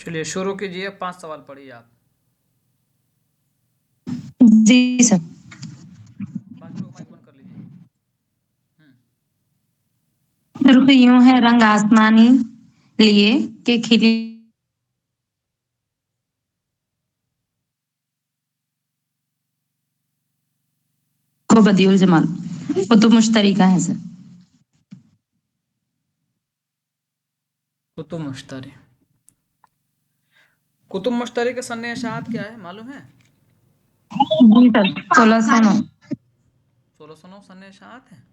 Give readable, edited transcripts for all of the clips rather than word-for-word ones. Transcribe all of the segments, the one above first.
चलिए शुरू कीजिए, 5 सवाल पढ़िए आप। जी सर। बाकी लोग माइक बंद कर लीजिए। रुख यूं है रंग आसमानी लिए के खिली को बदियुल जमाल कुतुब मुश्तरी का है सर। कुतुब मुश्तरी। कुतुब मुश्तरी के सन्ने अशात क्या है मालूम है? जी सर। 1609। 1609 सन्ने अशात है।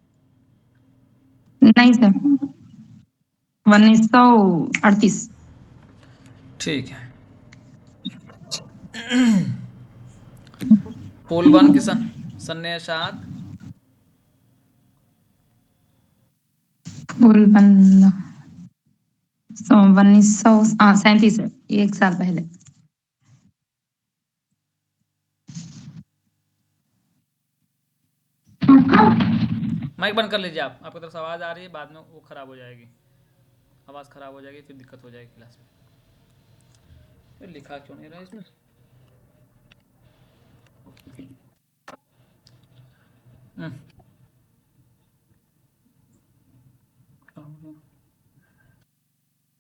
नहीं सर, 1938। ठीक है। फूलबन की सन्ने अशात। फूल बंद 1937 सर, 1 साल पहले। माइक बंद कर लीजिए आप। आपकी तरफ से आवाज़ आ रही है, बाद में वो खराब हो जाएगी, आवाज़ खराब हो जाएगी, फिर दिक्कत हो जाएगी क्लास में। फिर लिखा क्यों नहीं रहा इसमें?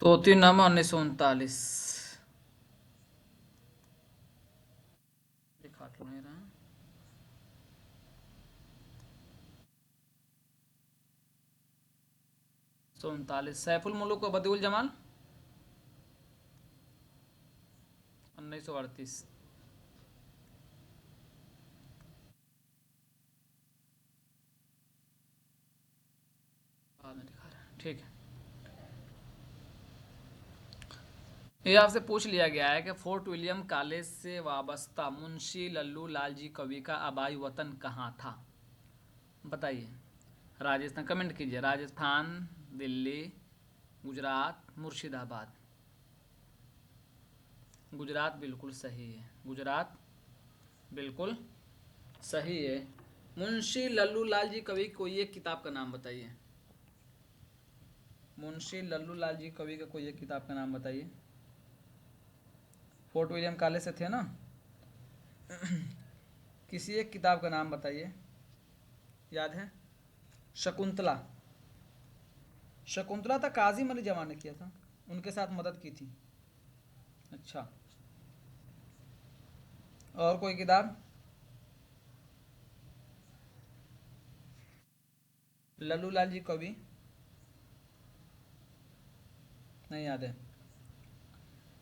तोतीनामा 1939 लिखा क्यों नहीं रहा? 1939। सैफुल मुल्क व बदिउल जमाल 1938। बाद में दिखा रहा है, ठीक है। ये आपसे पूछ लिया गया है कि फोर्ट विलियम कॉलेज से वाबस्ता मुंशी लल्लू लालजी कवि का आबाई वतन कहाँ था? बताइए। राजस्थान, कमेंट कीजिए। राजस्थान, दिल्ली, गुजरात, मुर्शिदाबाद। गुजरात बिल्कुल सही है, गुजरात बिल्कुल सही है। मुंशी लल्लू लालजी कवि कोई एक किताब का नाम बताइए। मुंशी लल्लू लालजी कवि का कोई एक किताब का नाम बताइए। फोर्ट विलियम कॉलेज से थे ना? किसी एक किताब का नाम बताइए, याद है? शकुंतला। शकुंतला था काजिम अली जमा ने किया था, उनके साथ मदद की थी। अच्छा, और कोई किताब? लल्लू लाल जी कवि नहीं याद है।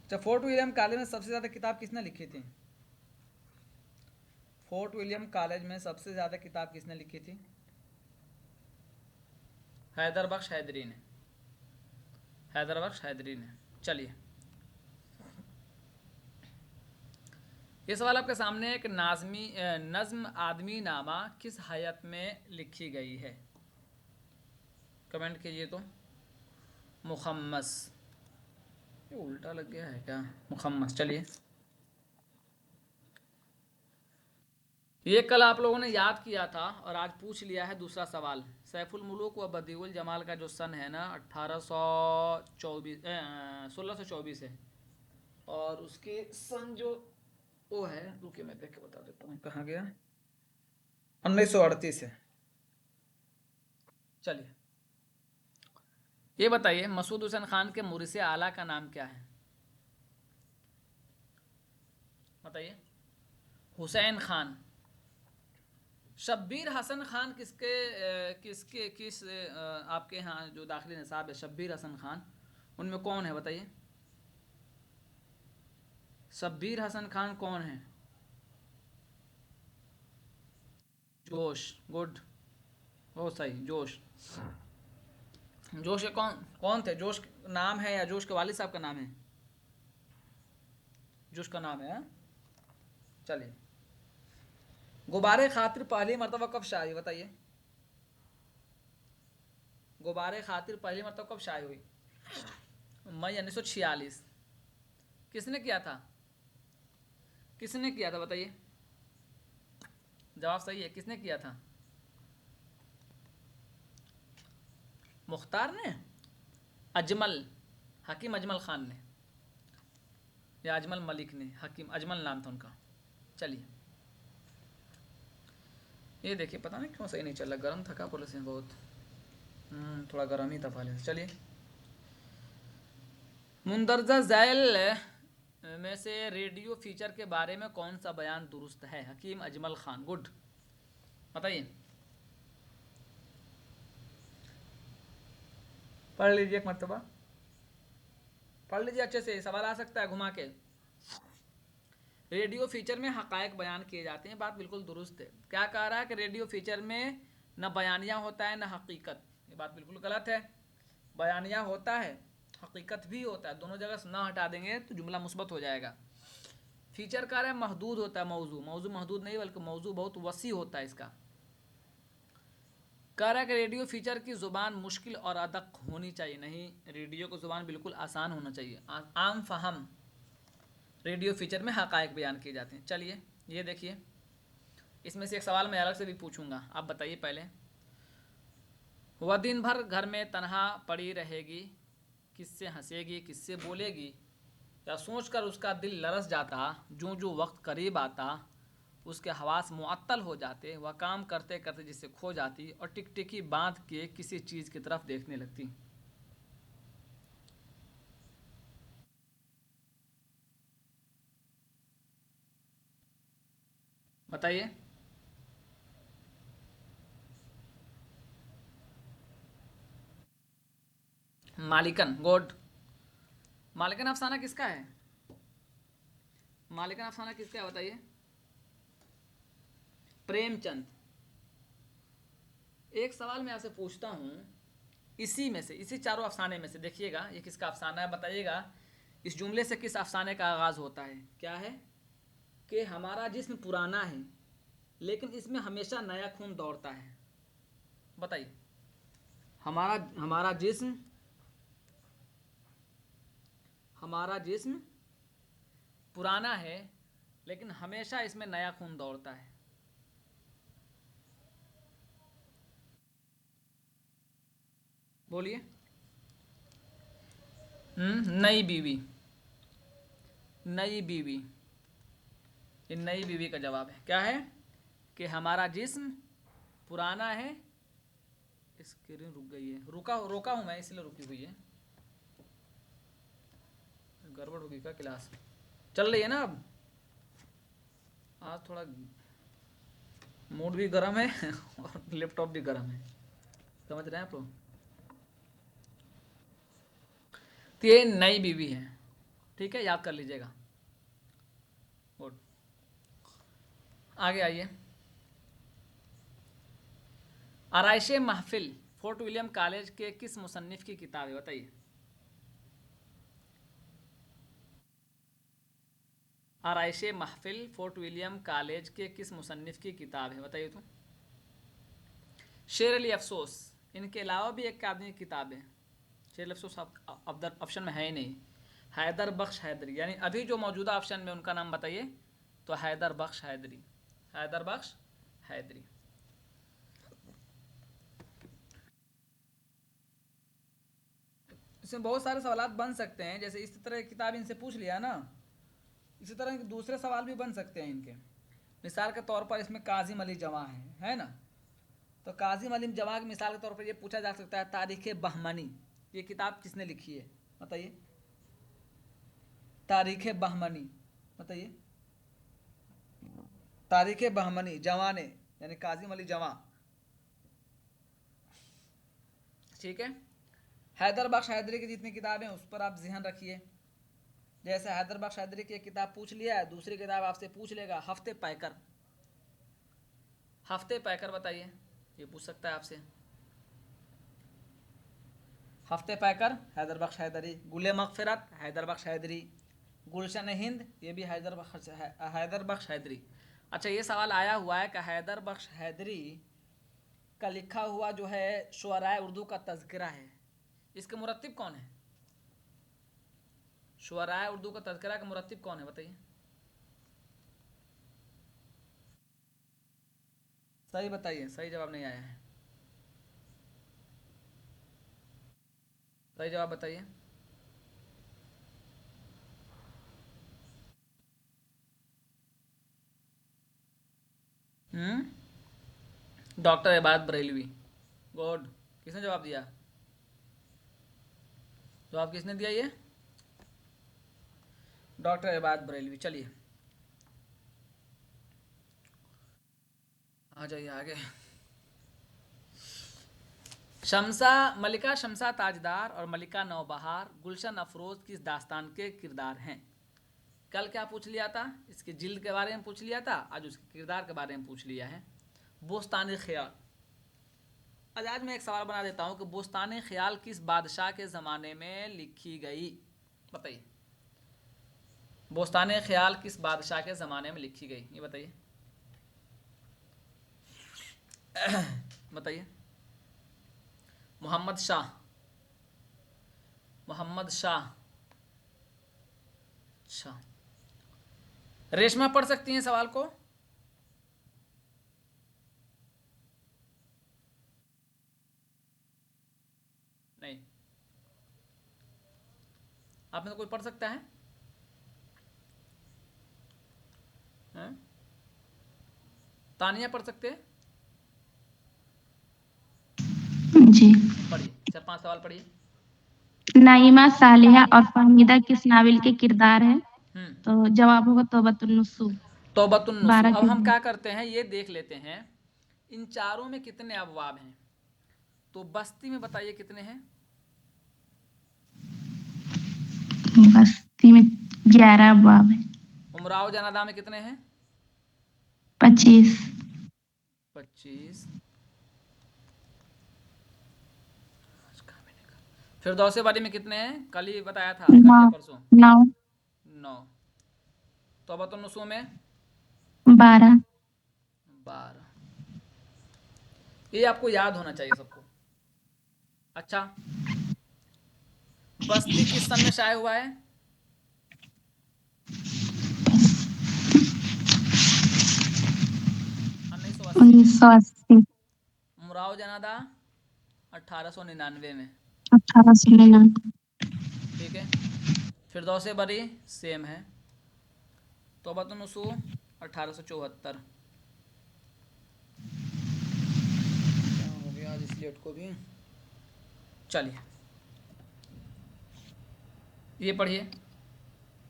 अच्छा, फोर्ट विलियम कॉलेज में सबसे ज़्यादा किताब किसने लिखी थी? फोर्ट विलियम कॉलेज में सबसे ज़्यादा किताब किसने लिखी थी? हैदर बख्श हैदरी ने। हैदर बख्श हैदरी ने। चलिए, ये सवाल आपके सामने। एक नज्म आदमी नामा किस hayat में लिखी गई है? कमेंट कीजिए तो। मुखम्मस, ये उल्टा लग गया है क्या? मुखम्मस। चलिए, ये कल आप लोगों ने याद किया था और आज पूछ लिया है दूसरा सवाल। सैफुल मुल्क व बदिउल जमाल का जो सन है ना, 1624 है, और उसके सन जो वो है, रुकिए मैं देख के बता देता हूँ कहाँ गया। 1938 है। चलिए, ये बताइए मसूद हुसैन खान के मुरिसे आला का नाम क्या है? बताइए। हुसैन खान। शब्बीर हसन खान किस आपके यहाँ जो दाखिली निसाब है, शब्बीर हसन खान, उनमें कौन है बताइए? शब्बीर हसन खान कौन है? जोश, गुड, हो सही, जोश। जोश के कौन कौन थे? जोश नाम है या जोश के वालिद साहब का नाम है? जोश का नाम है, हाँ? चलिए, गुब्बारे खातिर पहली मरतबा कब शाये बताइए? गुब्बारे खातिर पहली मरतबा कब शाये हुई? मई 1946। किसने किया था? किसने किया था बताइए? जवाब सही है, किसने किया था? मुख्तार ने? अजमल, हकीम अजमल खान ने। या अजमल मलिक ने, हकीम अजमल नाम था उनका। चलिए ये देखिए, पता नहीं क्यों सही नहीं चल रहा, गर्म था क्या पुलिस में बहुत। थोड़ा गर्म ही था पहले से। चलिए, मुंदरजा झैल में से रेडियो फीचर के बारे में कौन सा बयान दुरुस्त है? हकीम अजमल खान। गुड, बताइए, पढ़ लीजिए एक मरतबा, पढ़ लीजिए अच्छे से, सवाल आ सकता है घुमा के। रेडियो फीचर में हकायक बयान किए जाते हैं, बात बिल्कुल दुरुस्त है। क्या कह रहा है कि रेडियो फीचर में न बयानिया होता है न हकीकत, ये बात बिल्कुल गलत है। बयानिया होता है, हकीकत भी होता है, दोनों जगह से ना हटा देंगे तो जुमला मुस्बत हो जाएगा। फीचर कह रहा है महदूद होता है, मौजू, मौजू महदूद नहीं बल्कि मौजू बहुत वसी होता है इसका। कह रहा है कि रेडियो फीचर की ज़ुबान मुश्किल और अदक होनी चाहिए, नहीं, रेडियो की ज़ुबान बिल्कुल आसान होना चाहिए, आम फहम। रेडियो फीचर में हकायक बयान किए जाते हैं। चलिए ये देखिए, इसमें से एक सवाल मैं अलग से भी पूछूंगा, आप बताइए पहले। वह दिन भर घर में तन्हा पड़ी रहेगी, किससे हंसेगी किससे बोलेगी, या सोचकर उसका दिल लरस जाता, जो जो वक्त करीब आता उसके हवास मुअत्तल हो जाते, वह काम करते करते जिससे खो जाती और टिकटिकी बांध के किसी चीज़ की तरफ देखने लगती। बताइए। मालिकन। गुड। मालिकन अफसाना किसका है? मालिकन अफसाना किसका है बताइए? प्रेमचंद। एक सवाल मैं आपसे पूछता हूँ, इसी में से, इसी चारों अफसाने में से देखिएगा ये किसका अफसाना है, बताइएगा। इस जुमले से किस अफसाने का आगाज़ होता है? क्या है कि हमारा जिस्म पुराना है लेकिन इसमें हमेशा नया खून दौड़ता है। बताइए, हमारा हमारा जिस्म हमारा जिस्म पुराना है लेकिन हमेशा इसमें नया खून दौड़ता है। बोलिए। नई बीवी। नई बीवी, ये नई बीवी का जवाब है। क्या है कि हमारा जिस्म पुराना है, स्क्रीन रुक गई है, रोका हूँ मैं इसलिए रुकी हुई है, गड़बड़ होगी क्या? क्लास चल रही है ना अब? आज थोड़ा मूड भी गर्म है और लैपटॉप भी गर्म है, समझ रहे हैं आप लोग? तो ये नई बीवी है, ठीक है, याद कर लीजिएगा। गुड, आगे आइए। आराइश महफिल फोर्ट विलियम कॉलेज के किस मुसन्निफ की किताब है? बताइए। आराइश महफिल फोर्ट विलियम कॉलेज के किस मुसन्निफ की किताब है? बताइए तो। शेर अली अफसोस, इनके अलावा भी एक आदमी की किताब है। शेर अली अफसोस अब ऑप्शन में है ही नहीं। हैदर बख्श हैदरी, यानी अभी जो मौजूदा ऑप्शन में उनका नाम बताइए तो हैदर बख्श हैदरी। हैदर बख्श हैदरी। इसमें बहुत सारे सवाल बन सकते हैं, जैसे इस तरह की किताब इनसे पूछ लिया ना, इसी तरह के दूसरे सवाल भी बन सकते हैं इनके। मिसाल के तौर पर इसमें काजिम अली जमा है ना, तो काजिम अली जमा की मिसाल के तौर पर ये पूछा जा सकता है, तारीख बहमनी ये किताब किसने लिखी है? बताइए। तारीख बहमनी, बताइए। तारीख बहमनी, जवा ने, यानी काजिम अली जमा, ठीक है। हैदर बख्श हैदरी की जितनी किताबें उस पर आप ध्यान रखिए। जैसे हैदर बख्श हैदरी की एक किताब पूछ लिया है, दूसरी किताब आपसे पूछ लेगा हफ्ते पैकर। हफ्ते पैकर बताइए, ये पूछ सकता है आपसे। हफ्ते पैकर हैदर बख्श हैदरी। गुले मगफिरत हैदर बख्श हैदरी। गुलशन हिंद ये भी हैदर बख्श हैदरी। अच्छा, ये सवाल आया हुआ है कि हैदर बख्श हैदरी का लिखा हुआ जो है शुअराए उर्दू का तज़किरा है, इसके मुरत्तिब कौन है? शुअराए उर्दू का तज़किरा का मुरत्तिब कौन है? बताइए। सही बताइए, सही जवाब नहीं आया है, सही जवाब बताइए। डॉक्टर इबादत बरेलवी। गुड। किसने जवाब दिया? जवाब किसने दिया ये? डॉक्टर इबादत बरेलवी। चलिए आ जाइए आगे। शमसा मलिका शमसा ताजदार और मलिका नौबहार गुलशन अफरोज किस दास्तान के किरदार हैं? कल क्या पूछ लिया था? इसके जिल्द के बारे में पूछ लिया था, आज उसके किरदार के बारे में पूछ लिया है। बोस्तान ख्याल। आज मैं एक सवाल बना देता हूँ कि बोस्तान ख्याल किस बादशाह के ज़माने में लिखी गई? बताइए, बोस्तान ख्याल किस बादशाह के ज़माने में लिखी गई, ये बताइए। बताइए। मोहम्मद शाह। मोहम्मद शाह। अच्छा, रेशमा पढ़ सकती हैं सवाल को? नहीं, आप में तो कोई पढ़ सकता है? हैं? तानिया पढ़ सकते हैं? जी। पढ़िए, 4-5 सवाल पढ़िए। नाइमा, सालिहा और फहमीदा किस नावल के किरदार है? हम्म तो जवाब होगा तौबतुन नुसूह। तौबतुन्नुसू। 12 अब के हम जी। क्या करते हैं, ये देख लेते हैं इन चारों में कितने अबवाब हैं। तो बस्ती में बताइए कितने हैं? बस्ती में 11 अबवाब है। उमराव जनादा में कितने हैं? 25। 25। फिरदौसे वाली में कितने हैं? कल ही बताया था, कल 9। या परसों। 9। 9। तौबतुन्नुसू में 12। 12। ये आपको याद होना चाहिए सबको। अच्छा, बस्ती किस सन में शाये हुआ है? 1980 में। 1980। उमराव जनादा 1899 में। 1899। ठीक है। फिरदौसे बरी सेम है। तौबतुन्नुसू 1874। क्या हो गया आज इस लेट को भी? चलिए ये पढ़िए।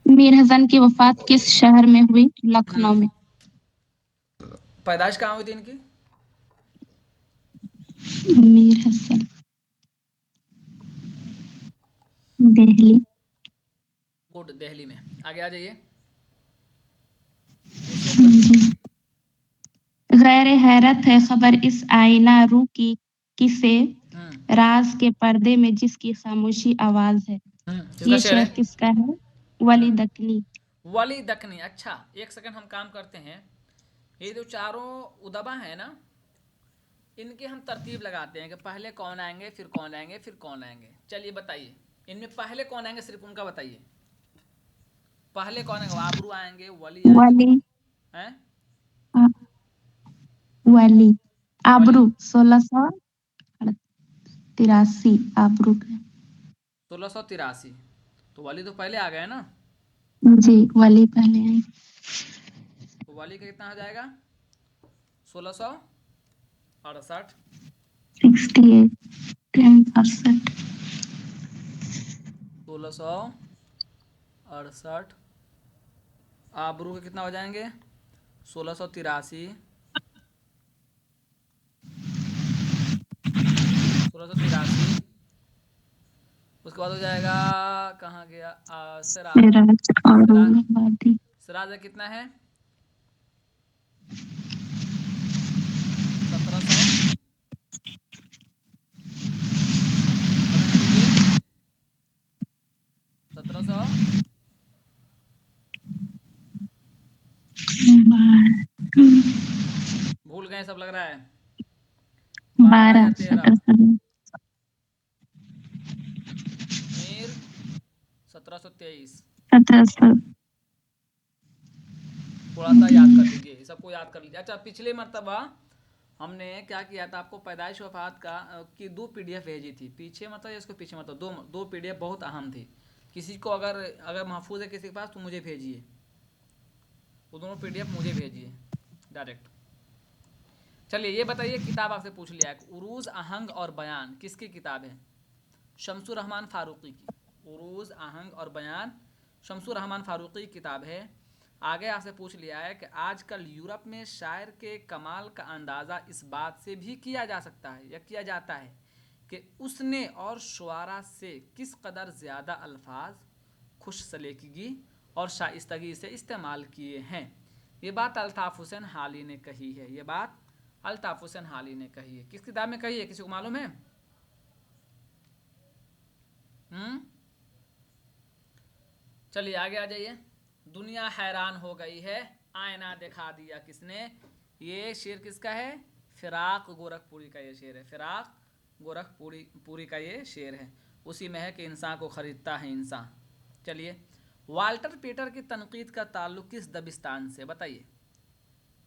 मीर हसन की वफात किस शहर में हुई? लखनऊ में। पैदाइश कहाँ हुई थी इनकी? मीर हसन दिल्ली। गुड, दिल्ली में। आगे आ जाइए, हैसियत पढ़िए। गैर हैरत है खबर इस आईना रू की किसे हम्म राज के पर्दे में जिसकी खामोशी आवाज है। किसका ये शेर शेर है? किसका है? वली दकनी। वली दकनी। अच्छा, एक सेकंड हम काम करते हैं। ये जो चारों उदबा है ना, इनके हम तरतीब लगाते हैं कि पहले कौन आएंगे, फिर कौन आएंगे, फिर कौन आएंगे। चलिए बताइए, इनमें पहले कौन आएंगे, सिर्फ उनका बताइए। पहले कौन आएंगे? आबरू आएंगे, वली आएंगे, वली। हैं? वली वली आबरू 1683 आबरू के। 1683। तो वली तो पहले आ गए ना, जी, वली पहले आई। तो वली का कितना हो जाएगा? 1668। 68। 1668। आबरू के कितना हो जाएंगे? 1683। 1683। उसके बाद हो जाएगा, कहाँ गया? सिराज। सिराज और सिराज। औरंगाबादी। सिराज का कितना है? 1700। कमेंट कीजिए। 1700। भूल गए सब लग रहा है। 12 या 12। 13? 17। मीर 1723। 1700। थोड़ा सा याद कर लीजिए, सबको याद कर लीजिए। अच्छा, पिछले मर्तबा हमने क्या किया था, आपको पैदाइश वफात का की 2 पीडीएफ भेजी थी। पीछे मतलब इसको पीछे मतलब दो पीडीएफ बहुत अहम थी। किसी को अगर महफूज है किसी के पास तो मुझे भेजिए, वो दोनों पीडीएफ मुझे भेजिए डायरेक्ट। चलिए ये बताइए, किताब आपसे पूछ लिया है, उरूज आहंग और बयान किसकी किताब है? शमसुर रहमान फारूकी की। उरूज आहंग और बयान शमसुर रहमान फारूकी की किताब है। आगे आपसे पूछ लिया है कि आजकल यूरोप में शायर के कमाल का अंदाज़ा इस बात से भी किया जा सकता है या किया जाता है कि उसने और शुआरा से किस कदर ज़्यादा अल्फाज खुश सलीक़गी और शाइस्तगी से इस्तेमाल किए हैं। ये बात अल्ताफ़ हुसैन हाली ने कही है। ये बात अल्ताफ़ हुसैन हाली ने कही है। किस किताब में कही है, किसी को मालूम है? चलिए आगे आ जाइए। दुनिया हैरान हो गई है, आईना दिखा दिया किसने। ये शेर किसका है? फिराक गोरखपुरी का ये शेर है। फिराक गोरखपुरी का ये शेर है। उसी में है कि इंसान को ख़रीदता है इंसान। चलिए, वाल्टर पीटर की तनकीद का ताल्लुक़ किस दबिस्तान से? बताइए,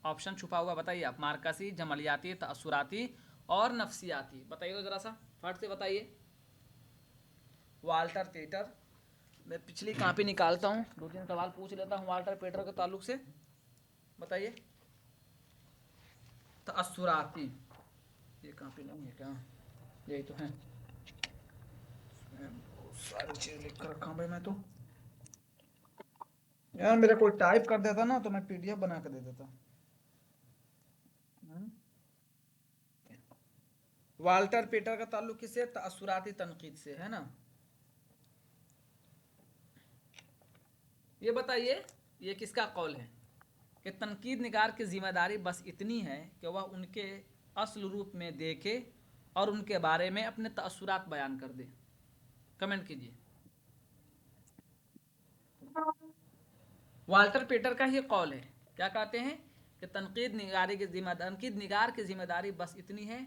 ऑप्शन छुपा हुआ बताइए आप। मार्कसी, जमलियाती, तअस्सुराती और नफ्सियाती। बताइए तो ज़रा सा फट से बताइए। वाल्टर पीटर, मैं पिछली कापी निकालता हूँ, 2-3 सवाल पूछ लेता हूँ वाल्टर पीटर के ताल्लुक से। बताइए। तअस्सुराती, ये कापी नहीं है क्या? यही तो है। सारी चीज़ लिख कर रखा हूँ भाई मैं तो। यार मेरा कोई टाइप कर देता ना तो मैं पीडीएफ बना कर दे देता। वाल्टर पीटर का ताल्लुक किससे? तअस्सुराती तनकीद से, है ना। ये बताइए, ये किसका कौल है कि तनकीद निगार की जिम्मेदारी बस इतनी है कि वह उनके असल रूप में देखे और उनके बारे में अपने तअस्सुरात बयान कर दे। कमेंट कीजिए। वाल्टर पीटर का ही कौल है। क्या कहते हैं कि तनकीद निगार की जिम्मेदारी बस इतनी है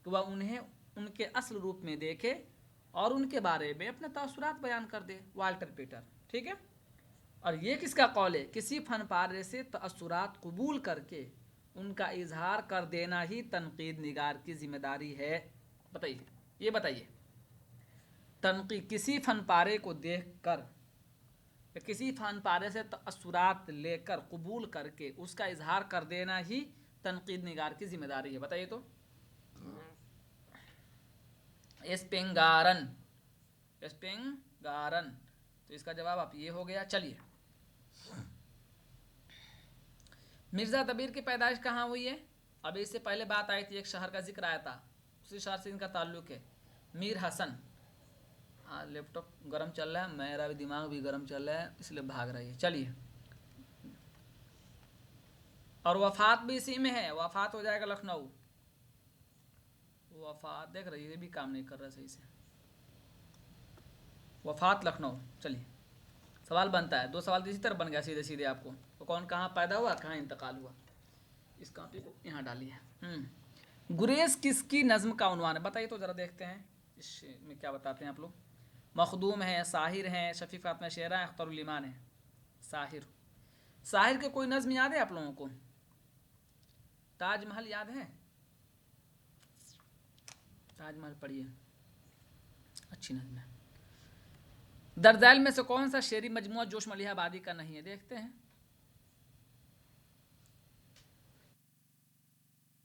कि वह उन्हें उनके असल रूप में देखे और उनके बारे में अपने तअस्सुरात बयान कर दे। वाल्टर पीटर, ठीक है। और ये किसका कौल है? किसी फन पारे से तअस्सुरात कबूल करके उनका इजहार कर देना ही तनकीद निगार की जिम्मेदारी है। बताइए, ये बताइए, तनकीद किसी फन पारे को देख कर, किसी फन पारे से तअस्सुरात लेकर कबूल करके उसका इजहार कर देना ही तनकीद निगार की जिम्मेदारी है। बताइए तो। स्पिंगारन, स्पिंगारन, तो इसका जवाब आप ये हो गया। चलिए, मिर्ज़ा दबीर की पैदाइश कहाँ हुई है? अभी इससे पहले बात आई थी, एक शहर का जिक्र आया था, उसी शहर से इनका ताल्लुक है। मीर हसन। हाँ, लैपटॉप गर्म चल रहा है, मेरा भी दिमाग भी गर्म चल रहा है, इसलिए भाग रही है। चलिए, और वफात भी इसी में है। वफात हो जाएगा लखनऊ। वफात देख रही है, ये भी काम नहीं कर रहा सही से। वफात लखनऊ। चलिए, सवाल बनता है, 2 सवाल इसी तरह बन गया सीधे सीधे आपको। तो कौन कहाँ पैदा हुआ, कहाँ इंतकाल हुआ। इस कापी को यहाँ डालिए। गुरेज किसकी नज़्म का उन्वान है? बताइए तो ज़रा, देखते हैं इसमें क्या बताते हैं आप लोग। मखदूम है, साहिर हैं, शफीक फातमा शेरा है, अख्तरुल ईमान है। साहिर। साहिर के कोई नज़्म याद है आप लोगों को? ताजमहल याद है? ताजमहल पढ़िए, अच्छी नज़्म है। दरदैल में से कौन सा शेरी मजमुआ जोश मलिहा आबादी का नहीं है? देखते हैं,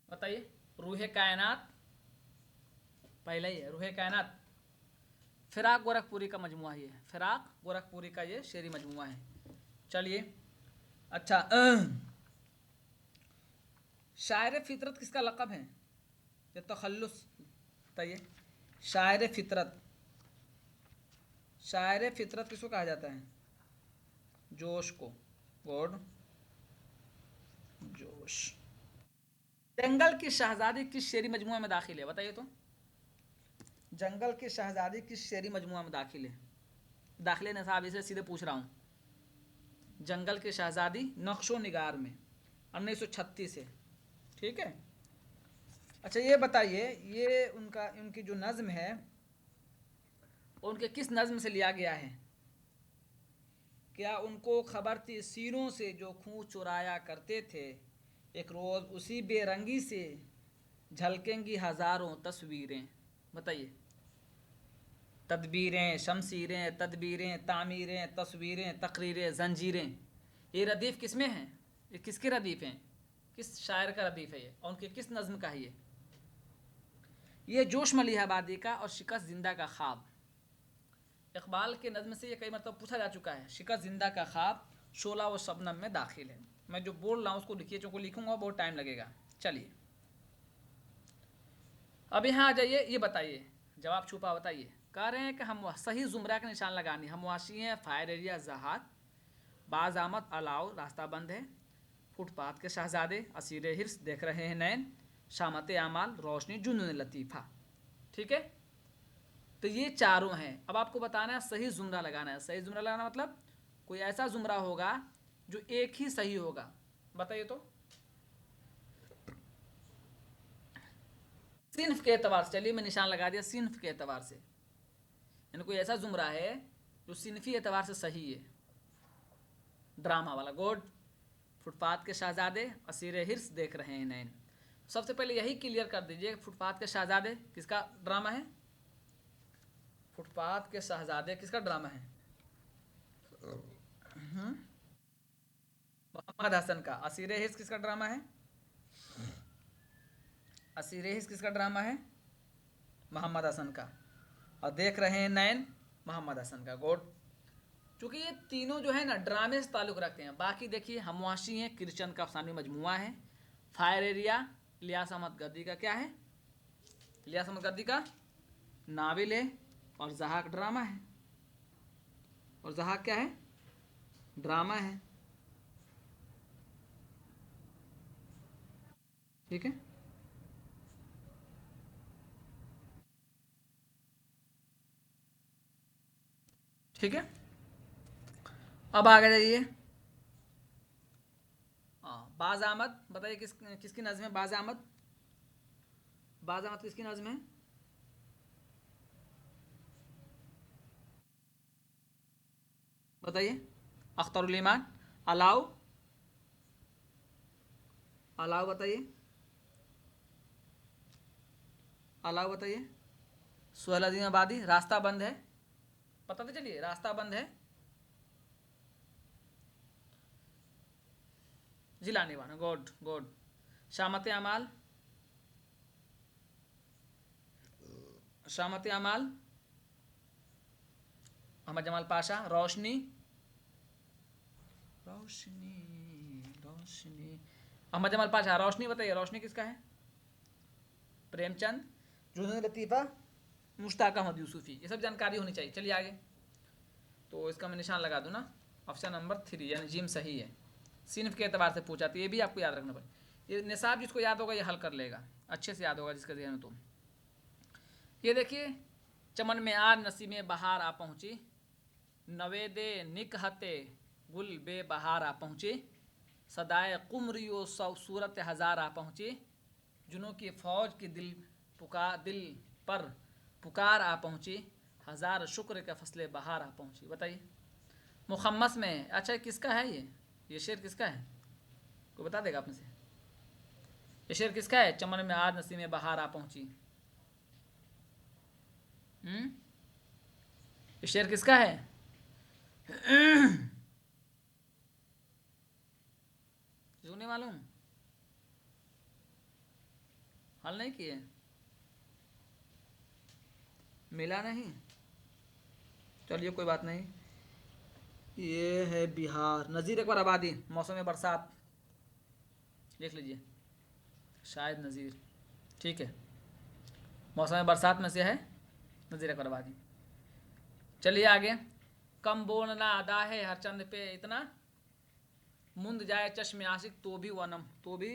बताइए। रूहे कायनात पहले ही है, रूहे कायनात। फिराक गोरखपुरी का मजमुआ ही है। फिराक गोरखपुरी का ये शेरी मजमुआ है। चलिए, अच्छा, शायर फितरत किसका लक़ब है? ये तखल्लुस। बताइए, शायर फितरत, शायर फितरत किसको कहा जाता है? जोश को, गॉड जोश। जंगल की शहजादी किस शेरी मजमुआ में दाखिल है? बताइए तो। जंगल की शहजादी किस शेरी मजमुआ में दाखिल है? दाखिले नसाब इसे सीधे पूछ रहा हूँ। जंगल की शहजादी नक्शो निगार में 1936 से, ठीक है। अच्छा ये बताइए, ये उनकी जो नज़्म है उनके किस नज़्म से लिया गया है? क्या उनको खबर थी सीरों से जो खून चुराया करते थे, एक रोज़ उसी बेरंगी से झलकेंगी हज़ारों तस्वीरें। बताइए, तदबीरें, शमशीरें, तदबीरें, तामीरें, तस्वीरें, तकरीरें, जंजीरें, ये रदीफ़ किस में हैं? ये किसके रदीफ़ हैं? किस शायर का रदीफ है ये, और उनके किस नज्म का है ये जोश मलिहाबादी का और शिकस्त जिंदा का ख्वाब। इकबाल के नज्म से ये कई मतलब पूछा जा चुका है। शिकस्त जिंदा का ख्वाब शोला व शबनम में दाखिल है। मैं जो बोल रहा हूँ उसको लिखिए, जो को लिखूंगा बहुत टाइम लगेगा। चलिए अब यहाँ आ जाइए, ये बताइए जवाब छुपा बताइए। कह रहे हैं कि हम सही जुमरा का निशान लगानी, हम वाशी हैं फायर एरिया जहाद, बाज आमद अलाउ रास्ता बंद है, फुटपाथ के शहजादे, असीर हिर्स देख रहे हैं नैन, शामत आमाल रोशनी जुनून लतीफ़ा। ठीक है, तो ये चारों हैं। अब आपको बताना है सही जुमरा लगाना है। सही जुमरा लगाना मतलब कोई ऐसा जुमरा होगा जो एक ही सही होगा। बताइए तो सिन्फ के एतबार से, चलिए मैं निशान लगा दिया सिन्फ के एतबार से, यानी कोई ऐसा जुमरा है जो सिन्फी एतबार से सही है। ड्रामा वाला गोड, फुटपाथ के शहजादे, असीर हिर्स देख रहे हैं नैन। सबसे पहले यही क्लियर कर दीजिए, फुटपाथ के शहजादे किसका ड्रामा है? फुटपाथ के शहजादे किसका ड्रामा है? मोहम्मद हसन का। असीर हिर्स किसका ड्रामा है? असीर हिर्स किसका ड्रामा है? मोहम्मद हसन का। और देख रहे हैं नैन, मोहम्मद हसन का। गोड, चूंकि ये तीनों जो है ना ड्रामे से ताल्लुक़ रखते हैं। बाकी देखिए हमवाशी हैं, किरचंद का अफसानवी मजमुआ है, फायर एरिया इलियास अहमद गद्दी का क्या है? इलियास अहमद गद्दी का नाविल है, और जहाक ड्रामा है। और जहाक क्या है? ड्रामा है। ठीक है, ठीक है। अब आगे जाइए। बाज अहमद बताइए किसकी नज़्म है? बाज अहमद, बाज अहमद किसकी नज़्म है? बताइए। अख्तरुल ईमान, अलाउ, अलाउ बताइए, अलाउ बताइए। सुहेलुद्दीन आबादी, रास्ता बंद है। पता तो चलिए रास्ता बंद है। जिलानी वाना, गुड गुड। शामत अमाल, शामत अमाल अहमद जमाल पाशा। रोशनी, रोशनी, रोशनी अहमद जमाल पाशा। रोशनी बताइए, रोशनी किसका है? प्रेमचंद। जुनून लतीफ़ा मुश्ताक अहमद यूसुफी। ये सब जानकारी होनी चाहिए। चलिए आगे। तो इसका मैं निशान लगा दूँ ना, ऑप्शन नंबर 3 यानी जिम सही है। सिन्फ के एतबार से पूछा तो ये भी आपको याद रखना पड़ेगा। ये निसाब जिसको याद होगा ये हल कर लेगा, अच्छे से याद होगा जिसके जहन में। तो ये देखिए, चमन में आर नसीमें बहार आ पहुँची, नवेदे निकहते गुल बेबहार आ पहुँची, सदाए कुमरियो सूरत हज़ार आ पहुँची, जुनों की फ़ौज की दिल पर पुकार आ पहुँची, हज़ार शुक्र के फसले बहार आ पहुँची। बताइए मुखम्मस में। अच्छा किसका है ये शेर किसका है? कोई बता देगा आप में से? ये शेर किसका है? चमन में आज नसीमें बहार आ पहुँची। ये शेर किसका है? क्यों नहीं मालूम? हल नहीं किए? मिला नहीं? चलिए कोई बात नहीं। ये है बिहार। नज़ीर अकबर आबादी, मौसम बरसात लिख लीजिए, शायद नज़ीर। ठीक है, मौसम बरसात में से है नज़ीर अकबर आबादी। चलिए आगे। कम बोलना अदा है हर चंद पे इतना, मुंद जाए चश्मे आशिक तो भी वनम, तो भी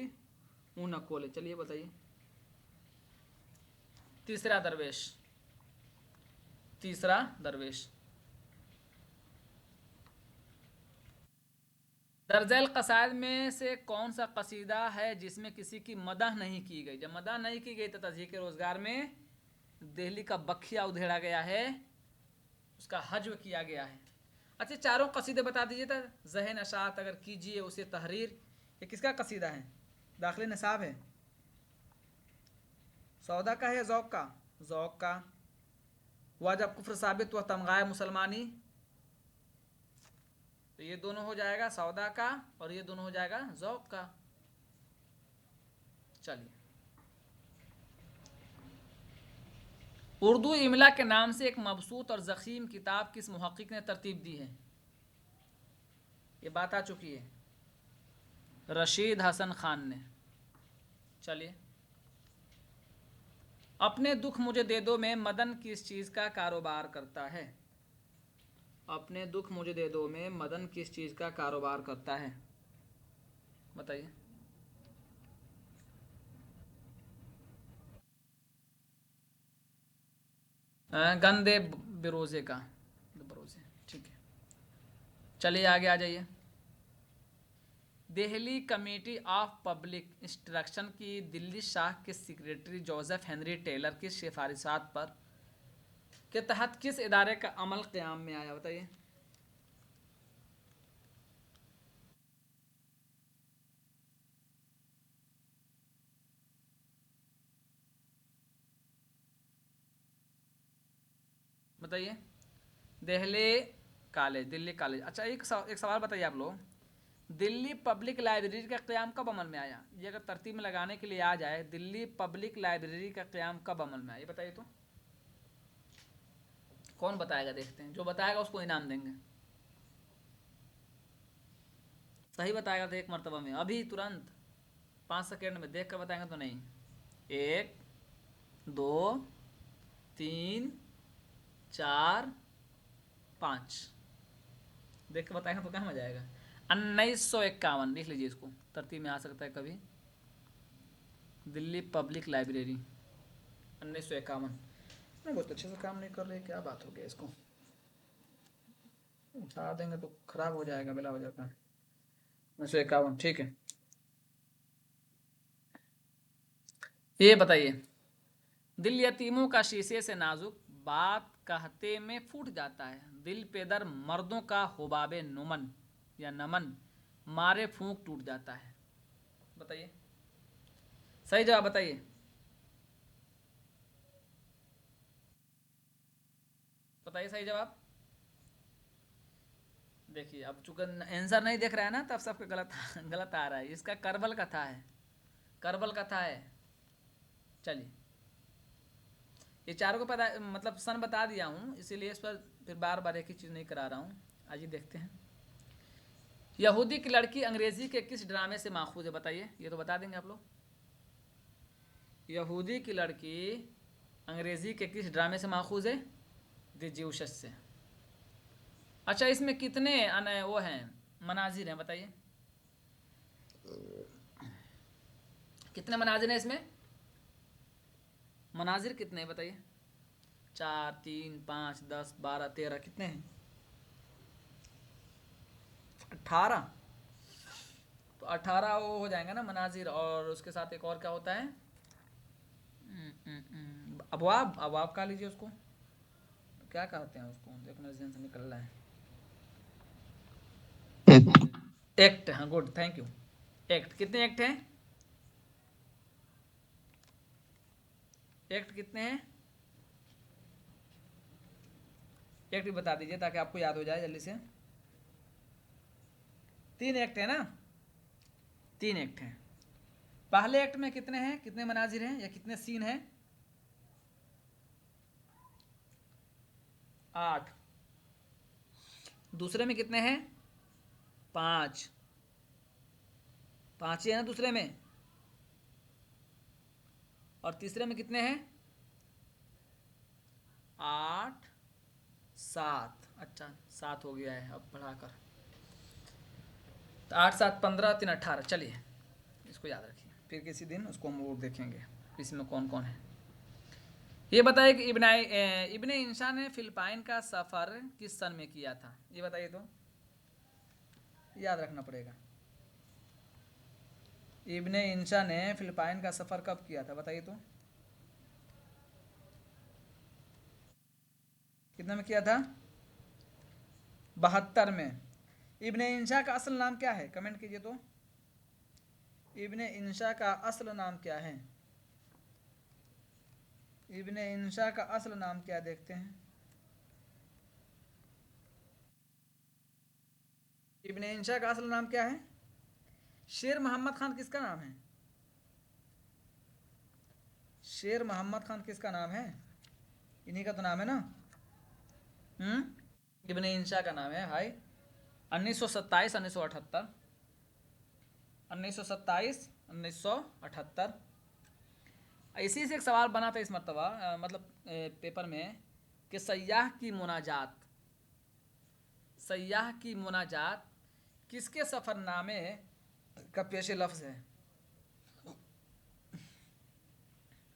मुँह न खोले। चलिए बताइए। तीसरा दरवेश, तीसरा दरवेश। दर्जल कसायद में से कौन सा कसीदा है जिसमें किसी की मदह नहीं की गई? जब मदह नहीं की गई तो तज़हीक रोज़गार में दिल्ली का बखिया उधेड़ा गया है, उसका हज्व किया गया है। अच्छा चारों कसीदे बता दीजिए तो। ज़हन अशात अगर कीजिए उसे तहरीर, ये किसका कसीदा है? दाखिल निसाब है। सौदा का है या ज़ौक़ का? ज़ौक़ का। हुआ जब कुफ्र साबित हुआ तमगाए मुसलमानी, तो ये दोनों हो जाएगा सौदा का, और ये दोनों हो जाएगा ज़ौक़ का। चलिए, उर्दू इमला के नाम से एक मबसूत और ज़ख़ीम किताब किस मुहक्किक ने तरतीब दी है? ये बात आ चुकी है, रशीद हसन खान ने। चलिए, अपने दुख मुझे दे दो में मदन किस चीज़ का कारोबार करता है? अपने दुख मुझे दे दो में मदन किस चीज़ का कारोबार करता है? बताइए। गंदे बिरोजे का, बरोजे, ठीक है। चलिए आगे आ जाइए। Delhi committee of public instruction की दिल्ली शाख के सेक्रेटरी जोसेफ हेनरी टेलर की सिफारिशात पर के तहत किस इदारे का अमल क़याम में आया? बताइए। बताइए। दिल्ली कॉलेज। अच्छा, एक सवाल बताइए आप लोग, दिल्ली पब्लिक लाइब्रेरी का क़याम कब अमल में आया? ये अगर तरतीब में लगाने के लिए आ जाए, दिल्ली पब्लिक लाइब्रेरी का क़याम कब अमल में आया, ये बताइए तो। कौन बताएगा? देखते हैं, जो बताएगा उसको इनाम देंगे। सही बताएगा तो एक मरतबा में, अभी तुरंत 5 सेकेंड में देख कर बताएंगे तो नहीं। 1, 2, 3, 4, 5, देख कर बताएंगे तो कहाँ मजा आएगा। 1951, लिख लीजिए इसको, तरतीब में आ सकता है कभी। Delhi public library 1951। नहीं, बहुत अच्छे से काम नहीं कर रही, क्या बात हो गया? इसको उठा देंगे तो खराब हो जाएगा, बेला हो जाता है। 1951, ठीक है। ये बताइए, दिल यतीमों का शीशे से नाजुक, बात कहते में फूट जाता है, दिल पे दर मर्दों का हुबाबे नुमन या नमन, मारे फूंक टूट जाता है। बताइए, सही जवाब बताइए। बताइए सही जवाब। देखिए, अब चूंकि आंसर नहीं देख रहा है ना, तब सबके गलत गलत आ रहा है। इसका करबल कथा है, करबल कथा है। चलिए, ये चारों को पता, मतलब सन बता दिया हूँ, इसीलिए इस पर फिर बार बार एक ही चीज़ नहीं करा रहा हूँ। आइए देखते हैं, यहूदी की लड़की अंग्रेजी के किस ड्रामे से माखूज है? बताइए, ये तो बता देंगे आप लोग। यहूदी की लड़की अंग्रेजी के किस ड्रामे से माखूज है? द ज्यूशस से। अच्छा, इसमें कितने वो हैं, मनाजिर हैं? बताइए, कितने मनाजिर हैं इसमें? मनाजिर कितने हैं बताइए? 4, 3, 5, 10, 12, 13, कितने हैं? 18। तो 18 वो हो जाएंगे ना मनाजिर, और उसके साथ एक और क्या होता है? अबवाब, अबवाब कहा लीजिए उसको, क्या कहते हैं उसको, देखो मेरे जहन से निकल रहा है। एक्ट, हाँ, गुड, थैंक यू। एक्ट, कितने एक्ट हैं? एक्ट कितने हैं? एक्ट भी बता दीजिए ताकि आपको याद हो जाए जल्दी से। 3 एक्ट है ना? 3 एक्ट हैं। पहले एक्ट में कितने हैं, कितने मनाजिर हैं या कितने सीन हैं? 8। दूसरे में कितने हैं? 5। 5 ही है ना दूसरे में। और तीसरे में कितने हैं? 8, 7। अच्छा, 7 हो गया है अब बढ़ाकर, तो 8, 7, 15, 3, 18। चलिए, इसको याद रखिए, फिर किसी दिन उसको हम और देखेंगे इसमें कौन कौन है। ये बताइए कि इब्न इंशा ने फिलिपाइन का सफ़र किस सन में किया था? ये बताइए तो, याद रखना पड़ेगा। इब्न इंशा ने फिलिपाइन का सफ़र कब किया था? बताइए तो, कितने में किया था? 72 में। इब्न इंशा का असल नाम क्या है? कमेंट कीजिए तो, इब्न इंशा का असल नाम क्या है? इब्न इंशा का असल नाम क्या, देखते हैं। इब्न इंशा का असल नाम क्या है? शेर मोहम्मद खान किसका नाम है? शेर मोहम्मद खान किसका नाम है? इन्हीं का तो नाम है ना। इब्ने इंशा का नाम है भाई। 1927 1978, 1927 1978। इसी से एक सवाल बना था इस मरतबा, मतलब पेपर में, कि सयाह की मुनाजात किसके सफ़रनामे का पेश लफ्ज़ है?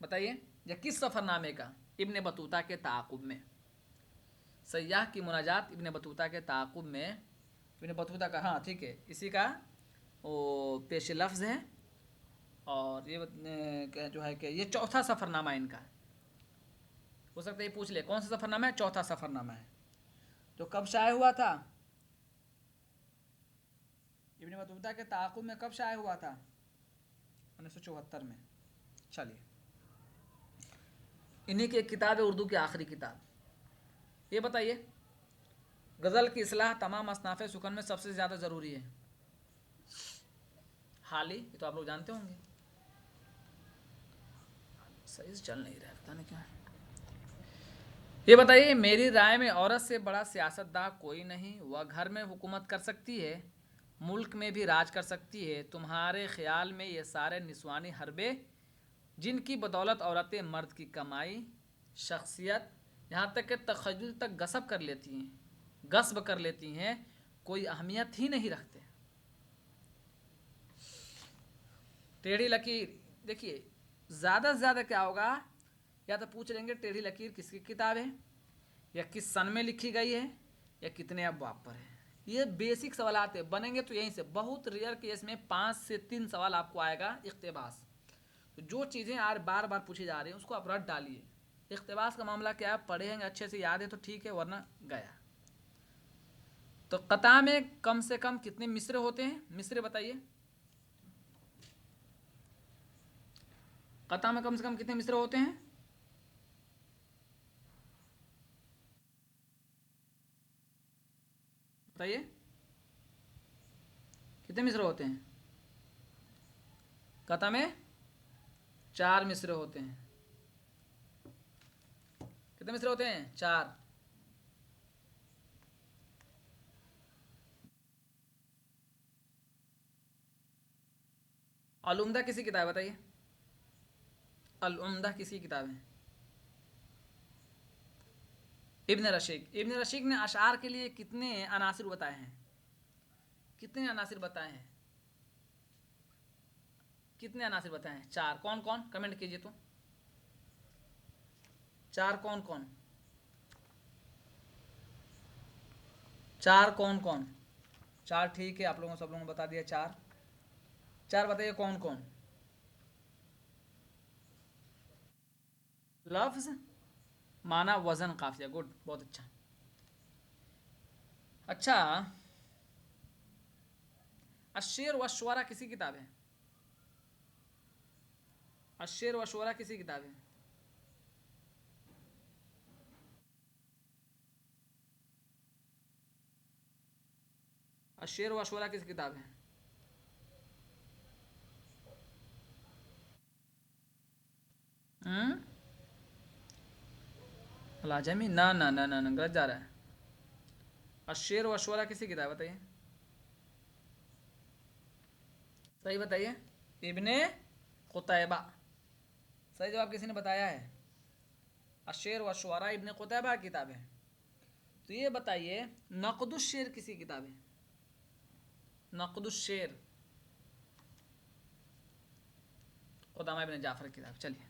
बताइए, या किस सफ़रनामे का? इब्ने बतूता के ताक़ुब में। सयाह की मुनाजात इब्ने बतूता के ताक़ुब में, इब्ने बतूता का, हाँ ठीक है, इसी का वो पेश लफ्ज़ है। और ये जो है कि ये चौथा सफ़रनामा है इनका। हो सकता है ये पूछ ले कौन सा सफ़रनामा है? चौथा सफ़रनामा है। तो कब शाये हुआ था? इब्ने बतूता के ताक़ुब में कब शाये हुआ था? 1974 में। चलिए, इन्हीं की एक किताब है, उर्दू की आखिरी किताब। ये बताइए, गज़ल की इस्लाह तमाम असनाफ़ सुकन में सबसे ज़्यादा ज़रूरी है। हाल ही, ये तो आप लोग जानते होंगे। सही से चल नहीं रहा है, पता नहीं क्यों। ये बताइए, मेरी राय में औरत से बड़ा सियासतदान कोई नहीं। वह घर में हुकूमत कर सकती है, मुल्क में भी राज कर सकती है। तुम्हारे ख्याल में ये सारे निस्वानी हरबे, जिनकी बदौलत औरतें मर्द की कमाई, शख्सियत, यहाँ तक कि तखय्युल तक गस्ब कर लेती हैं, कोई अहमियत ही नहीं रखते। टेढ़ी लकीर, देखिए ज़्यादा से ज़्यादा क्या होगा, या तो पूछ लेंगे टेढ़ी लकीर किसकी किताब है, या किस सन में लिखी गई है, या कितने अबवाब पर है। ये बेसिक सवाल बनेंगे तो यहीं से। बहुत रेयर केस में 5 से 3 सवाल आपको आएगा इख्तिबास। तो जो चीज़ें आज बार बार पूछी जा रही हैं उसको आप रट डालिए। इख्तिबास का मामला क्या है, पढ़ेंगे अच्छे से, याद है तो ठीक है, वरना गया। तो कता में कम से कम कितने मिसरे होते हैं? मिसरे बताइए, कता में कम से कम कितने मिसरे होते हैं? बताइए, कितने मिसरे होते हैं? कता में 4 मिसरे होते हैं। कितने मिसरे होते हैं? 4। अल-उम्दा किसी किताब है? बताइए, अल-उम्दा किसी किताब है? इब्न रशीक ने अशार के लिए कितने अनासिर बताए हैं? कितने अनासिर बताए हैं? कितने अनासिर बताए हैं? 4। कौन कौन? कमेंट कीजिए तो। 4 कौन कौन? 4 कौन कौन? 4 ठीक है, आप लोगों सब लोगों ने बता दिया 4। 4 बताइए कौन कौन? लफ्ज, माना, वजन, काफिया। गुड, बहुत अच्छा। अच्छा, अश्शेर व शुअरा किसी किताब है? अश्शेर व शुअरा किसी किताब है? अश्शेर व शुअरा किसी किताब है? लाजमी, ना ना ना ना, गलत जा रहा है। अश्शेर व शुअरा किसी किताब, बताइए सही बताइए। इब्ने कुतैबा। सही जवाब किसी ने बताया है? अश्शेर व शुअरा इब्ने कुतैबा की किताब है। तो ये बताइए, नक़दुश शेर किसी किताब है? नक़दुश शेर क़ुदामा इब्ने जाफ़र की किताब। चलिए,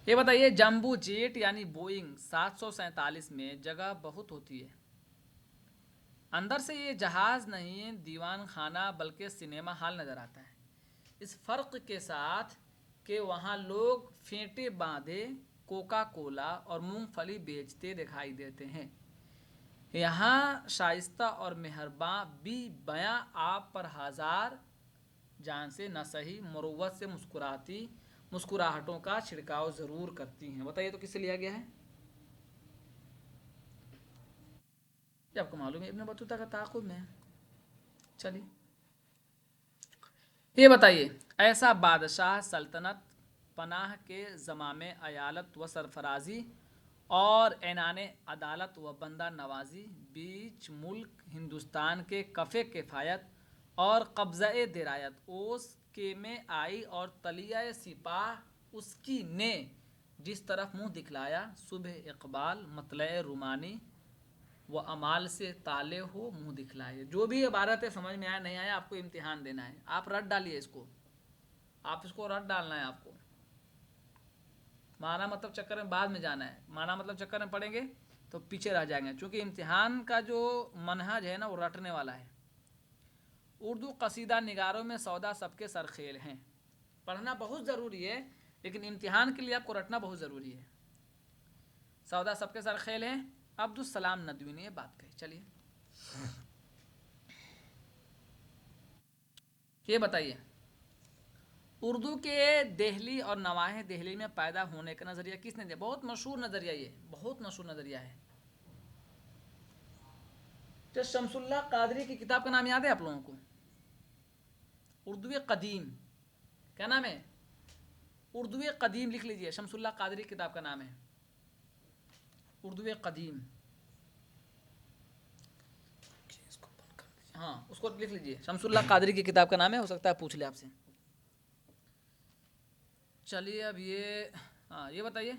ये बताइए, जंबू जेट यानी बोइंग 747 में जगह बहुत होती है। अंदर से ये जहाज़ नहीं दीवान खाना बल्कि सिनेमा हॉल नज़र आता है, इस फ़र्क के साथ कि वहाँ लोग फेंटे बांधे कोका कोला और मूंगफली बेचते दिखाई देते हैं। यहाँ शाइस्ता और मेहरबान भी बयां आप पर हजार जान से न सही मुरुव्वत से मुस्कुराहटों का छिड़काव ज़रूर करती हैं। बताइए तो किससे लिया गया है? ये आपको मालूम है, इब्न बतूता का ताक़ुब में। चलिए, ये बताइए, ऐसा बादशाह सल्तनत पनाह के ज़मामे अयालत व सरफराजी और ऐनाने अदालत व बंदा नवाजी, बीच मुल्क हिंदुस्तान के कफ़े किफ़ायत और कब्ज़ा दिरायत, ओस के में आई और तलिया सिपाह उसकी ने जिस तरफ मुंह दिखलाया, सुबह इकबाल मतलए रुमानी व अमाल से ताले हो मुंह दिखलाए। जो भी इबारत है समझ में आया नहीं आया आपको इम्तिहान देना है, आप रट डालिए इसको, आप इसको रट डालना है आपको। माना मतलब चक्कर में बाद में जाना है, माना मतलब चक्कर में पढ़ेंगे तो पीछे रह जाएंगे, क्योंकि इम्तिहान का जो मनहज है ना वो रटने वाला है। उर्दू कसीदा निगारों में सौदा सबके सरखेल हैं, पढ़ना बहुत ज़रूरी है लेकिन इम्तिहान के लिए आपको रटना बहुत ज़रूरी है। सौदा सबके सरखेल हैं, अब्दुल सलाम नदवी ने ये बात कही। चलिए ये बताइए, उर्दू के देहली और नवाहे देहली में पैदा होने का नज़रिया किसने दिया? बहुत मशहूर नज़रिया, ये बहुत मशहूर नज़रिया है। तो शमसुल्लाह कादरी की किताब का नाम याद है आप लोगों को? उर्दू कदीम, क्या नाम है? उर्दू कदीम लिख लीजिए, शमसुल्लाह कादरी की किताब का नाम है उर्दू कदीम। हाँ उसको लिख लीजिए, शमसुल्लाह कादरी की किताब का नाम है, हो सकता है पूछ ले आपसे। चलिए अब ये, हाँ ये बताइए,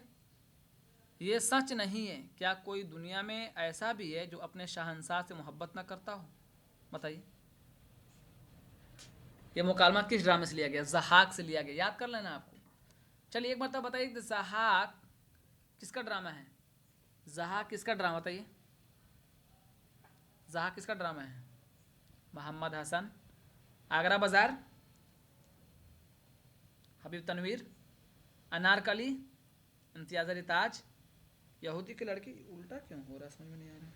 ये सच नहीं है क्या कोई दुनिया में ऐसा भी है जो अपने शहंशाह से मोहब्बत ना करता हो? बताइए। ये मुकालमा किस ड्रामे से लिया गया? ज़हाक से लिया गया, याद कर लेना आपको। चलिए एक मतलब बताइए, ज़हाक किसका ड्रामा है? ज़हाक किसका ड्रामा बताइए? ज़हाक किसका ड्रामा है? मोहम्मद हसन, आगरा बाज़ार, हबीब तनवीर, अनारकली, इम्तियाज़ अली ताज, यहूदी की लड़की। उल्टा क्यों हो रहा है समझ में नहीं आ रहा।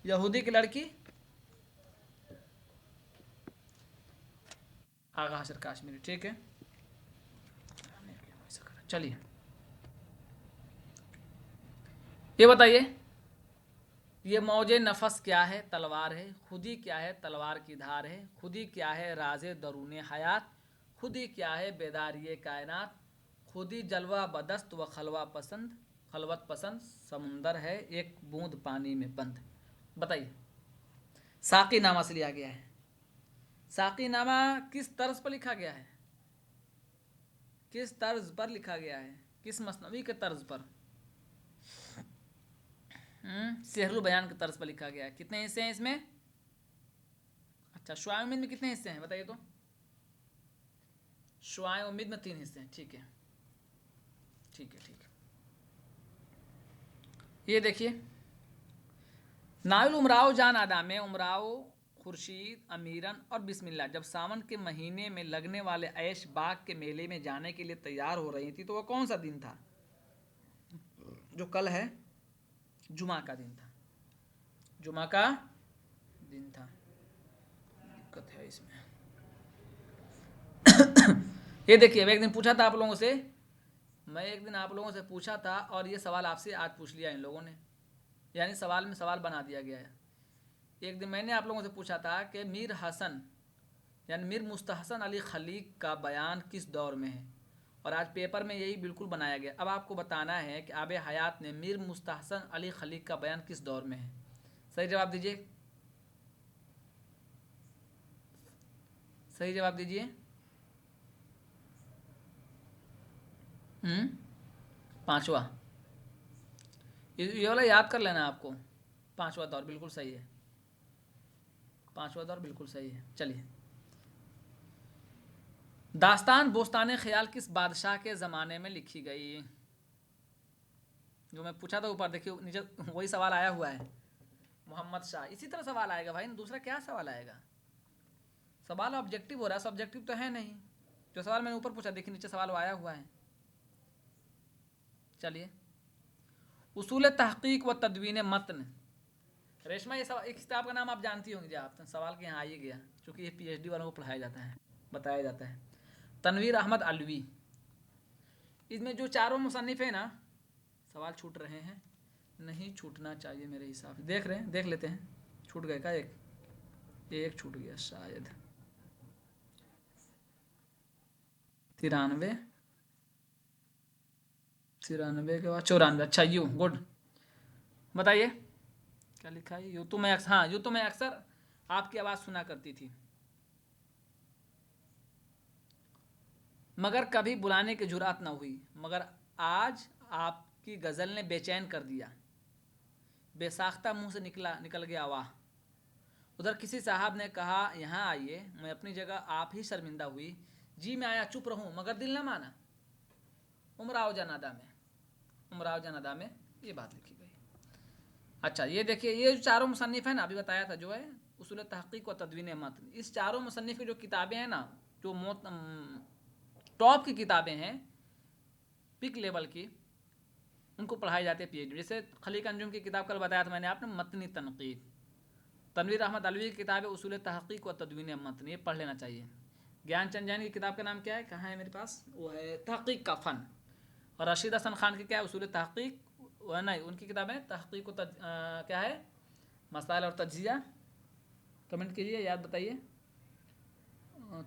यहूदी की लड़की, आगा हशर काश्मीरी। ठीक है, चलिए ये बताइए, ये मौजे नफस क्या है? तलवार है। खुदी क्या है? तलवार की धार है। खुदी क्या है? राज़े दरून हयात। खुदी क्या है? बेदारिये कायनात। खुदी जलवा बदस्त व खलवा पसंद, खलवत पसंद समुंदर है एक बूंद पानी में बंद। बताइए, साकी नामा से लिया गया है। साकी नामा किस तर्ज पर लिखा गया है? किस तर्ज पर लिखा गया है? किस मसनवी के तर्ज पर? सेहरुल बयान के तर्ज पर लिखा गया है। कितने हिस्से हैं इसमें? अच्छा, शुआए उम्मीद में कितने हिस्से हैं बताइए तो? शुआए उम्मीद में 3 हिस्से हैं। ठीक है ठीक है ठीक है। ये देखिए, नाइल उमराव जान आदा में उमराव, खुर्शीद, अमीरन और बिस्मिल्लाह जब सावन के महीने में लगने वाले ऐश बाग के मेले में जाने के लिए तैयार हो रही थी तो वह कौन सा दिन था? जो कल है, जुमा का दिन था। जुमा का दिन था। दिक्कत है इसमें। ये देखिए, मैं एक दिन पूछा था आप लोगों से, मैं एक दिन आप लोगों से पूछा था और ये सवाल आपसे आज पूछ लिया इन लोगों ने, यानी सवाल में सवाल बना दिया गया है। एक दिन मैंने आप लोगों से पूछा था कि मीर हसन यानी मीर मुस्तहसन अली खलीक का बयान किस दौर में है, और आज पेपर में यही बिल्कुल बनाया गया। अब आपको बताना है कि आबे हयात ने मीर मुस्तहसन अली खलीक का बयान किस दौर में है। सही जवाब दीजिए, सही जवाब दीजिए। पांचवा, ये वाला याद कर लेना आपको। पांचवा दौर बिल्कुल सही है, पांचवा दौर बिल्कुल सही है। चलिए, दास्तान बोस्तान ख्याल किस बादशाह के ज़माने में लिखी गई? जो मैं पूछा था ऊपर देखिए नीचे वही सवाल आया हुआ है, मोहम्मद शाह। इसी तरह सवाल आएगा भाई, दूसरा क्या सवाल आएगा? सवाल ऑब्जेक्टिव हो रहा है, सब्जेक्टिव तो है नहीं। जो सवाल मैंने ऊपर पूछा देखिए नीचे सवाल आया हुआ है। चलिए, उसूल तहकीक व तदवीन मतन। रेशमा, ये सवाल, इस किताब का नाम आप जानती होंगी, आप सवाल के यहाँ आ ही गया, क्योंकि ये पीएचडी वालों को पढ़ाया जाता है, बताया जाता है। तनवीर अहमद अलवी, इसमें जो चारों मुसन्निफ हैं ना, सवाल छूट रहे हैं, नहीं छूटना चाहिए मेरे हिसाब से। देख रहे हैं, देख लेते हैं, छूट गए का? एक छूट गया शायद। 93, 93 के बाद 94। अच्छा, यू, गुड। बताइए क्या लिखा है। यूं तो मैं अक्सर, हाँ, यूं तो मैं अक्सर आपकी आवाज़ सुना करती थी, मगर कभी बुलाने की जुरात ना हुई, मगर आज आपकी गज़ल ने बेचैन कर दिया, बेसाख्ता मुंह से निकल गया वाह। उधर किसी साहब ने कहा यहाँ आइए, मैं अपनी जगह आप ही शर्मिंदा हुई, जी मैं आया चुप रहूं मगर दिल ना माना, उमराव जनादा में, उमराव जनादा में ये बात लिखी गई। अच्छा, ये देखिए, ये जो चारों मुसन्निफ है ना, अभी बताया था, जो है उसूल तहकीक व तदवीन मतन, इस चारों मुसन्निफ की जो किताबें हैं ना, जो टॉप की किताबें हैं, पिक लेवल की, उनको पढ़ाई जाती है पीएचडी। जैसे खलीक अंजुम की किताब कल बताया था मैंने आपने, मतनी तनकीद। तनवीर अहमद अलवी की किताब है उसूल तहकीक व तदवीन मतन, ये पढ़ लेना चाहिए। ज्ञानचंद जैन की किताब का नाम क्या है, कहाँ है मेरे पास, वो है तहकीक का फ़न। और रशीद हसन खान की क्या है, उसूल तहकीक, वह नहीं, उनकी किताब है तहकीक क्या है, मसाइल और तज्जिया। कमेंट कीजिए, याद बताइए,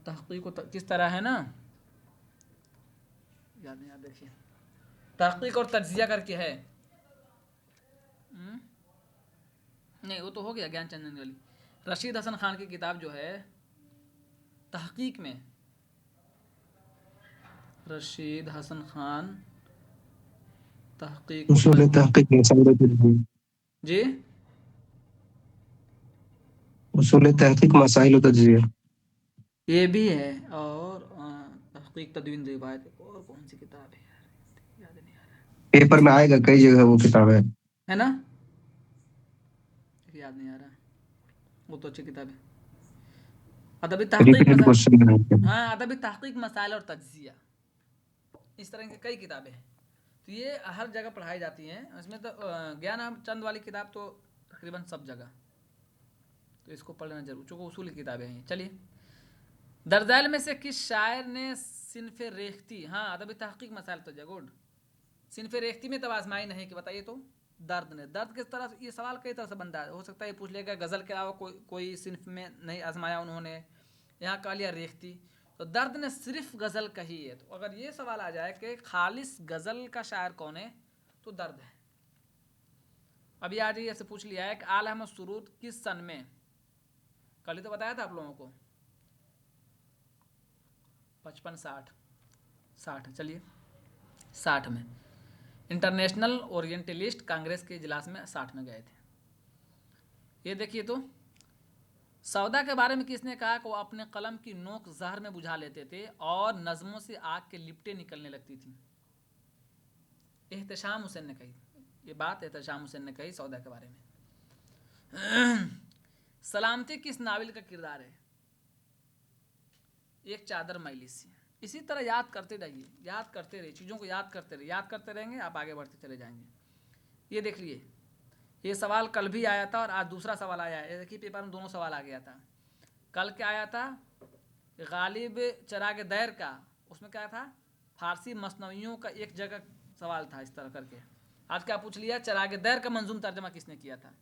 तहकीक किस तरह है ना, याद नहीं, याद देखिए, तहकीक और तज्जिया करके है। नहीं, वो तो हो गया ज्ञान चंदन वाली। रशीद हसन खान की किताब जो है तहकीक में, रशीद हसन खान तहकीक उसूल तहकीक मसाइल तजज़िया। जी, उसूल तहकीक मसाइल तजज़िया। ये भी है। और तहकीक तदवीन रिवायत, और कौन सी किताब है यार, याद नहीं आ रहा पेपर में आएगा कई जगह वो किताब है ना, याद नहीं आ रहा, वो तो अच्छी किताब है। अदबी तहकीक रिपीटेड मसाइल, क्वेश्चन है। हाँ, अदबी तहकीक मसाइल और तज्जिया, इस तरह की कई किताबें हैं। तो ये हर जगह पढ़ाई जाती हैं। इसमें तो ज्ञान चंद वाली किताब तो तकरीबन सब जगह, तो इसको पढ़ लेना जरूर, चूँकि उसूल की किताबें हैं। चलिए, दरदैल में से किस शायर ने सिनफ रेख्ती, हाँ, अदबी तहकीक मसाइल तो गुड, सिनफ रेख्ती में तब आजमाई नहीं कि बताइए तो, दर्द ने, दर्द किस तरह, ये सवाल कई तरह से बनता है, हो सकता है ये पूछ लेगा गज़ल के अलावा कोई सिनफ में नहीं आजमाया उन्होंने, यहाँ कह लिया रेख्ती, तो दर्द ने सिर्फ गज़ल कही है। तो अगर ये सवाल आ जाए कि खालिस गज़ल का शायर कौन है, तो दर्द है। अभी आज ही ऐसे पूछ लिया है कि आल अहमद सुरूद किस सन में, कल ही तो बताया था आप लोगों को, 55-60, चलिए 60 में, इंटरनेशनल ओरिएंटलिस्ट कांग्रेस के इजलास में 60 में गए थे। ये देखिए तो, सौदा के बारे में किसने कहा कि वो अपने कलम की नोक जहर में बुझा लेते थे और नज़मों से आग के लिपटें निकलने लगती थी। एहतशाम हुसैन ने कही ये बात, एहतशाम हुसैन ने कही सौदा के बारे में। सलामती किस नावल का किरदार है, एक चादर मैली सी। इसी तरह याद करते रहिए, याद करते रहिए, चीज़ों को याद करते रहिए, याद करते रहेंगे आप आगे बढ़ते चले जाएंगे। ये देख लिए, ये सवाल कल भी आया था और आज दूसरा सवाल आया है। देखिए पेपर में दोनों सवाल आ गया था। कल क्या आया था, गालिब चराग दैर का, उसमें क्या था, फारसी मसनवियों का एक जगह सवाल था इस तरह करके। आज क्या पूछ लिया, चराग दैर का मंजूम तर्जमा किसने किया था,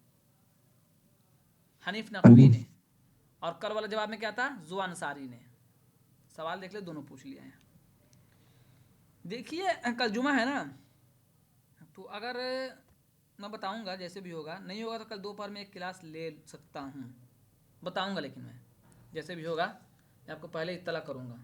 हनीफ नकवी ने। और कल वाला जवाब में क्या था, जुआ अंसारी ने। सवाल देख ले, दोनों पूछ लिया है। देखिए कल जुमा है ना, तो अगर मैं बताऊंगा जैसे भी होगा, नहीं होगा तो कल दोपहर में एक क्लास ले सकता हूँ, बताऊंगा, लेकिन मैं जैसे भी होगा मैं आपको पहले इत्तला करूंगा।